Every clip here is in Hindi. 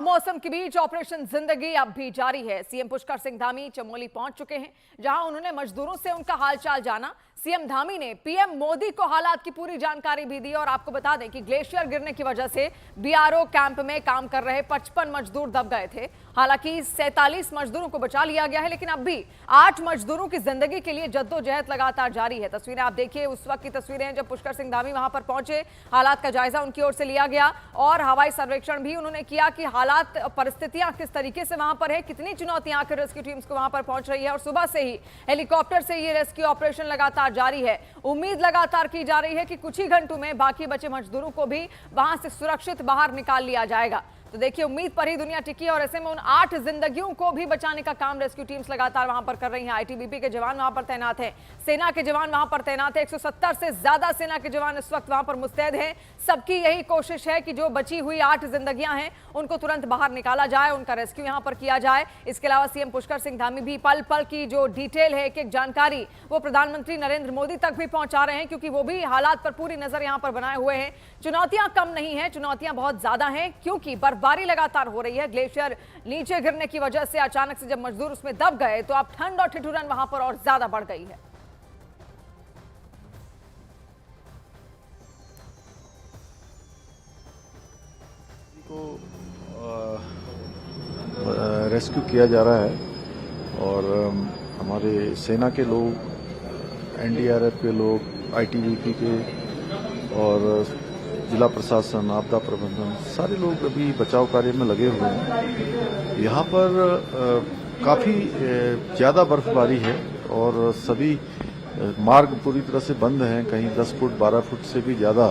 मौसम के बीच ऑपरेशन जिंदगी अब भी जारी है। सीएम पुष्कर सिंह धामी चमोली पहुंच चुके हैं, जहां उन्होंने मजदूरों से उनका हालचाल जाना। सीएम धामी ने पीएम मोदी को हालात की पूरी जानकारी भी दी और आपको बता दें कि ग्लेशियर गिरने की वजह से बीआरओ कैंप में काम कर रहे 55 मजदूर दब गए थे। हालांकि 47 मजदूरों को बचा लिया गया है, लेकिन अब भी 8 मजदूरों की जिंदगी के लिए जद्दोजहद लगातार जारी है। तस्वीरें आप देखिए, उस वक्त की तस्वीरें हैं जब पुष्कर सिंह धामी वहां पर पहुंचे। हालात का जायजा उनकी ओर से लिया गया और हवाई सर्वेक्षण भी उन्होंने किया कि हालात परिस्थितियां किस तरीके से वहां पर है, कितनी चुनौतियां आकर रेस्क्यू टीम्स को वहां पर पहुंच रही है। और सुबह से ही हेलीकॉप्टर से ये रेस्क्यू ऑपरेशन लगातार जारी है। उम्मीद लगातार की जा रही है कि कुछ ही घंटों में बाकी बचे मजदूरों को भी वहां से सुरक्षित बाहर निकाल लिया जाएगा। तो देखिए, उम्मीद पर ही दुनिया टिकी और ऐसे में उन 8 जिंदगियों को भी बचाने का काम रेस्क्यू टीम्स लगातार वहां पर कर रही हैं। आईटीबीपी के जवान वहां पर तैनात हैं, सेना के जवान वहां पर तैनात हैं। 170 से ज्यादा सेना के जवान इस वक्त वहां पर मुस्तैद हैं। सबकी यही कोशिश है कि जो बची हुई 8 जिंदगियां हैं उनको तुरंत बाहर निकाला जाए, उनका रेस्क्यू यहां पर किया जाए। इसके अलावा सीएम पुष्कर सिंह धामी भी पल पल की जो डिटेल है, एक एक जानकारी वो प्रधानमंत्री नरेंद्र मोदी तक भी पहुंचा रहे हैं, क्योंकि वो भी हालात पर पूरी नजर यहां पर बनाए हुए हैं। चुनौतियां कम नहीं है, चुनौतियां बहुत ज्यादा हैं, क्योंकि बर्फबारी लगातार हो रही है। ग्लेशियर नीचे गिरने की वजह से अचानक से जब मजदूर उसमें दब गए तो अब ठंड और ठिठुरन वहां पर और ज्यादा बढ़ गई है। को रेस्क्यू किया जा रहा है और हमारे सेना के लोग, एनडीआरएफ के लोग, आईटीबीपी के और जिला प्रशासन, आपदा प्रबंधन, सारे लोग अभी बचाव कार्य में लगे हुए हैं। यहाँ पर काफ़ी ज़्यादा बर्फबारी है और सभी मार्ग पूरी तरह से बंद हैं। कहीं 10 फुट 12 फुट से भी ज़्यादा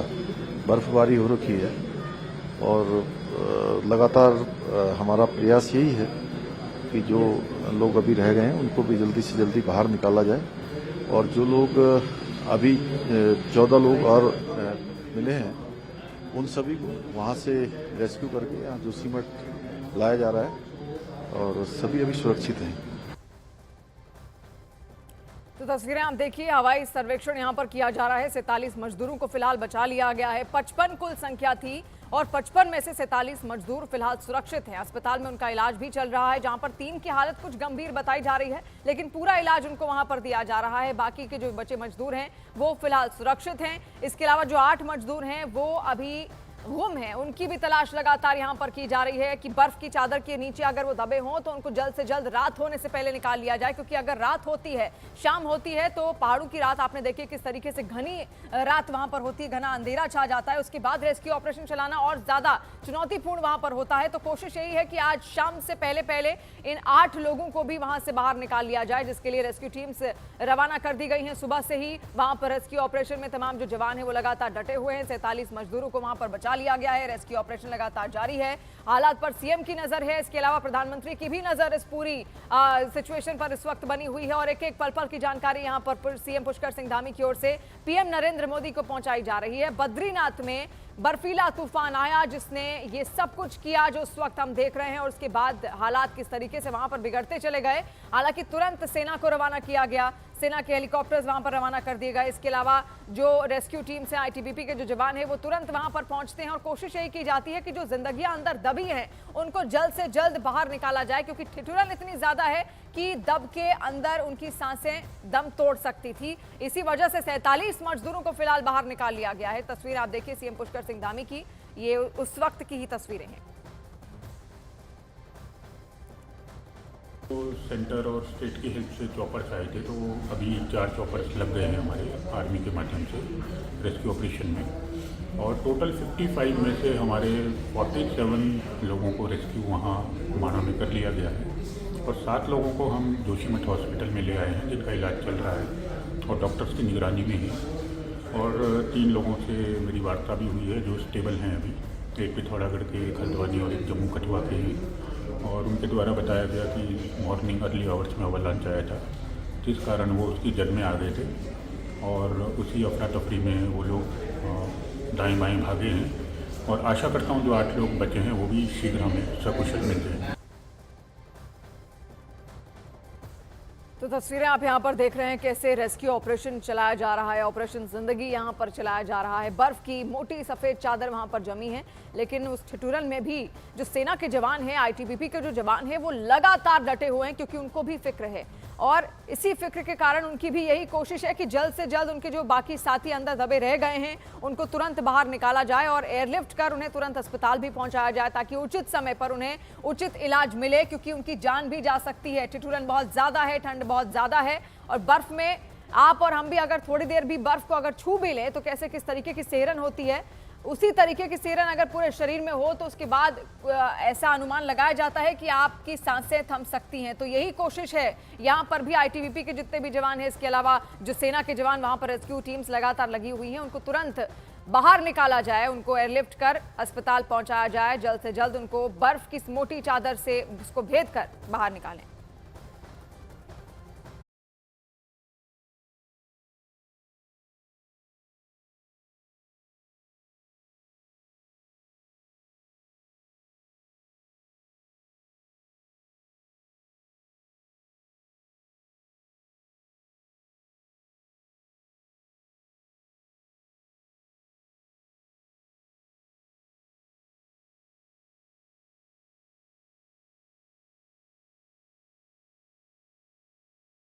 बर्फबारी हो रखी है और लगातार हमारा प्रयास यही है कि जो लोग अभी रह गए हैं उनको भी जल्दी से जल्दी बाहर निकाला जाए और जो लोग अभी 14 लोग और मिले हैं उन सभी को वहां से रेस्क्यू करके यहाँ जोशीमठ लाया जा रहा है और सभी अभी सुरक्षित हैं। तो तस्वीरें आप देखिए, हवाई सर्वेक्षण यहां पर किया जा रहा है। 47 मजदूरों को फिलहाल बचा लिया गया है। 55 कुल संख्या थी और 55 में से 47 मजदूर फिलहाल सुरक्षित हैं। अस्पताल में उनका इलाज भी चल रहा है, जहां पर 3 की हालत कुछ गंभीर बताई जा रही है, लेकिन पूरा इलाज उनको वहां पर दिया जा रहा है। बाकी के जो बचे मजदूर हैं वो फिलहाल सुरक्षित हैं। इसके अलावा जो 8 मजदूर हैं वो अभी गुम है, उनकी भी तलाश लगातार यहां पर की जा रही है कि बर्फ की चादर के नीचे अगर वो दबे हों तो उनको जल्द से जल्द रात होने से पहले निकाल लिया जाए, क्योंकि अगर रात होती है, शाम होती है, तो पहाड़ों की रात आपने देखी किस तरीके से घनी रात वहां पर होती है, घना अंधेरा छा जाता है। उसके बाद रेस्क्यू ऑपरेशन चलाना और ज्यादा चुनौतीपूर्ण वहां पर होता है। तो कोशिश यही है कि आज शाम से पहले पहले इन 8 लोगों को भी वहां से बाहर निकाल लिया जाए, जिसके लिए रेस्क्यू टीम्स रवाना कर दी गई हैं। सुबह से ही वहां पर रेस्क्यू ऑपरेशन में तमाम जो जवान है वो लगातार डटे हुए हैं। 47 मजदूरों को वहां पर बचा लिया गया है। रेस्क्यू ऑपरेशन लगातार जारी है। हालात पर सीएम की नजर है, इसके अलावा प्रधानमंत्री की भी नजर इस पूरी सिचुएशन पर इस वक्त बनी हुई है और एक एक पल पल की जानकारी यहां पर सीएम पुष्कर सिंह धामी की ओर से पीएम नरेंद्र मोदी को पहुंचाई जा रही है। बद्रीनाथ में बर्फीला तूफान आया जिसने ये सब कुछ किया जो उस वक्त हम देख रहे हैं, और उसके बाद हालात किस तरीके से वहां पर बिगड़ते चले गए। हालांकि तुरंत सेना को रवाना किया गया, सेना के हेलीकॉप्टर्स वहां पर रवाना कर दिए गए। इसके अलावा जो रेस्क्यू टीम से आईटीबीपी के जो जवान हैं वो तुरंत वहां पर पहुंचते हैं और कोशिश यही की जाती है कि जो जिंदगियां अंदर दबी हैं उनको जल्द से जल्द बाहर निकाला जाए, क्योंकि ठिठुरन इतनी ज्यादा है कि दब के अंदर उनकी सांसें दम तोड़ सकती थी। इसी वजह से 47 मजदूरों को फिलहाल बाहर निकाल लिया गया है। तस्वीर आप देखिए सीएम पुष्कर सिंह धामी की, ये उस वक्त की ही तस्वीरें हैं। तो सेंटर और स्टेट की हेल्प से चॉपर्स आए थे, तो अभी 4 चॉपर्स लग गए हैं हमारे आर्मी के माध्यम से रेस्क्यू ऑपरेशन में, और टोटल 55 में से हमारे 47 लोगों को रेस्क्यू वहाँ माना में कर लिया गया है और 7 लोगों को हम जोशीमठ हॉस्पिटल में ले आए हैं जिनका इलाज चल रहा है और डॉक्टर्स की निगरानी में है। और 3 लोगों से मेरी वार्ता भी हुई है जो स्टेबल हैं अभी, एक पिथौरागढ़ के, एक हल्द्वानी और एक जम्मू कठुआ के हैं, और उनके द्वारा बताया गया कि मॉर्निंग अर्ली आवर्स में अवलांच आया था, जिस कारण वो उसकी जद में आ गए थे और उसी अफरा तफरी में वो लोग दाएं बाएं भागे हैं और आशा करता हूँ जो 8 लोग बचे हैं वो भी शीघ्र हमें सकुशल मिल जाएंगे। तो तस्वीरें आप यहाँ पर देख रहे हैं कैसे रेस्क्यू ऑपरेशन चलाया जा रहा है। ऑपरेशन जिंदगी यहाँ पर चलाया जा रहा है। बर्फ की मोटी सफेद चादर वहाँ पर जमी है, लेकिन उस ठिठुरन में भी जो सेना के जवान हैं, आईटीबीपी के जो जवान हैं, वो लगातार डटे हुए हैं, क्योंकि उनको भी फिक्र है। और इसी फिक्र के कारण उनकी भी यही कोशिश है कि जल्द से जल्द उनके जो बाकी साथी अंदर दबे रह गए हैं उनको तुरंत बाहर निकाला जाए और एयरलिफ्ट कर उन्हें तुरंत अस्पताल भी पहुंचाया जाए, ताकि उचित समय पर उन्हें उचित इलाज मिले, क्योंकि उनकी जान भी जा सकती है। ठिठुरन बहुत ज्यादा है, ठंड बहुत ज्यादा है, और बर्फ में आप और हम भी अगर थोड़ी देर भी बर्फ को अगर छू भी लें तो कैसे किस तरीके की सेहरन होती है, उसी तरीके की सेहरन अगर पूरे शरीर में हो तो उसके बाद ऐसा अनुमान लगाया जाता है कि आपकी सांसें थम सकती हैं। तो यही कोशिश है यहाँ पर भी। आईटीबीपी के जितने भी जवान हैं, इसके अलावा जो सेना के जवान वहाँ पर रेस्क्यू टीम्स लगातार लगी हुई हैं, उनको तुरंत बाहर निकाला जाए, उनको एयरलिफ्ट कर अस्पताल पहुंचाया जाए, जल्द से जल्द उनको बर्फ की मोटी चादर से उसको भेद कर बाहर निकालें।